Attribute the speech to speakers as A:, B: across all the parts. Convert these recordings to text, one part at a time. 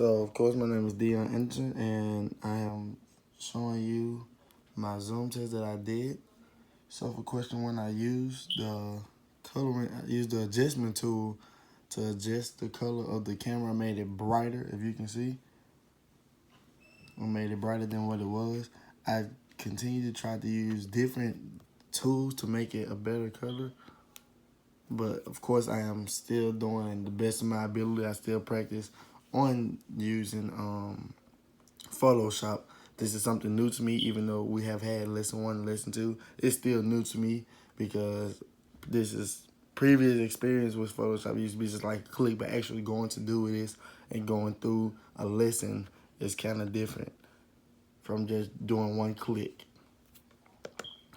A: So, of course, my name is Deion Anderson, and I am showing you my zoom test that I did. So, for question one, I used the adjustment tool to adjust the color of the camera. I made it brighter, if you can see. I made it brighter than what it was. I continue to try to use different tools to make it a better color. But of course, I am still doing the best of my ability. I still practice on using Photoshop. This is something new to me, even though we have had lesson 1 and lesson 2. It's still new to me because this is previous experience with Photoshop. It used to be just like a click, but actually going to do this and going through a lesson is kind of different from just doing one click.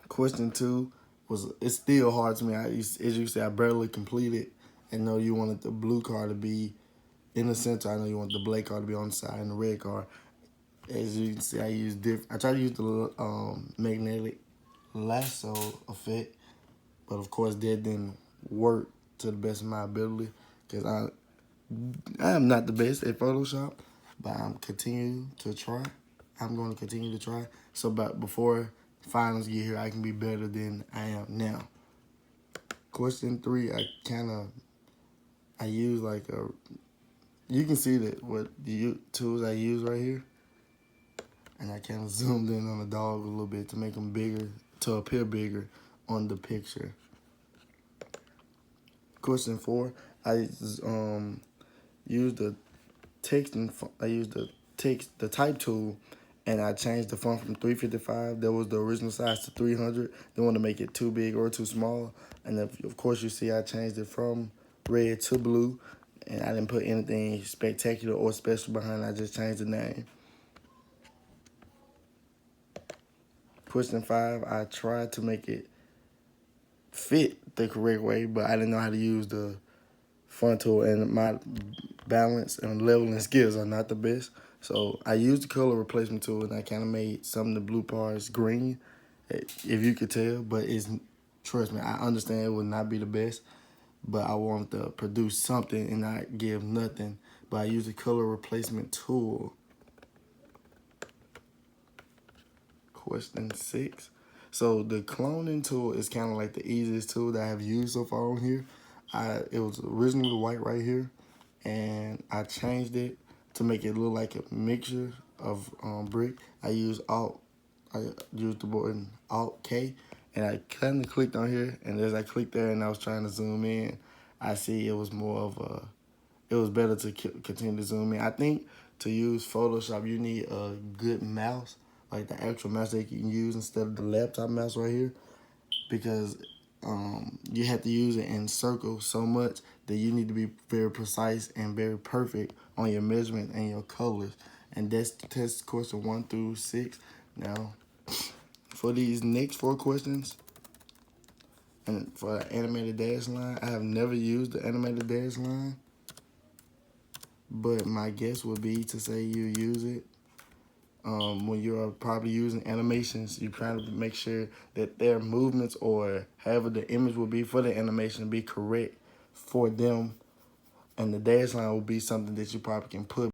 A: Question 2 it's still hard to me. As you say, I barely completed. And know you wanted the blue car to be in the center. I know you want the black car to be on the side and the red car. As you can see, I try to use the magnetic lasso effect, but of course that didn't work to the best of my ability because I am not the best at Photoshop, but I'm continuing to try. I'm going to continue to try. So, but before finals get here, I can be better than I am now. Question 3, I use like you can see that what the tools I use right here. And I kind of zoomed in on the dog a little bit to make him bigger, to appear bigger on the picture. Question 4, I used the the type tool, and I changed the font from 355. That was the original size to 300. Didn't want to make it too big or too small. And of course, you see I changed it from red to blue, and I didn't put anything spectacular or special behind it. I just changed the name. Question 5, I tried to make it fit the correct way, but I didn't know how to use the font tool, and my balance and leveling skills are not the best. So I used the color replacement tool, and I kind of made some of the blue parts green, if you could tell. But trust me, I understand it would not be the best, but I wanted to produce something and not give nothing. But I used the color replacement tool. Question 6. So the cloning tool is kind of like the easiest tool that I have used so far on here. It was originally white right here, and I changed it to make it look like a mixture of brick. I used the button Alt K, and I kind of clicked on here. And as I clicked there, and I was trying to zoom in, I see it was more of a. It was better to continue to zoom in. I think to use Photoshop, you need a good mouse, like the actual mouse that you can use instead of the laptop mouse right here, because you have to use it in circles so much that you need to be very precise and very perfect on your measurement and your colors. And that's the test question 1 through 6. Now, for these next 4 questions, and for the animated dash line, I have never used the animated dash line, but my guess would be to say you use it. When you're probably using animations, you're trying to make sure that their movements or however the image will be for the animation be correct for them. And the dash line will be something that you probably can put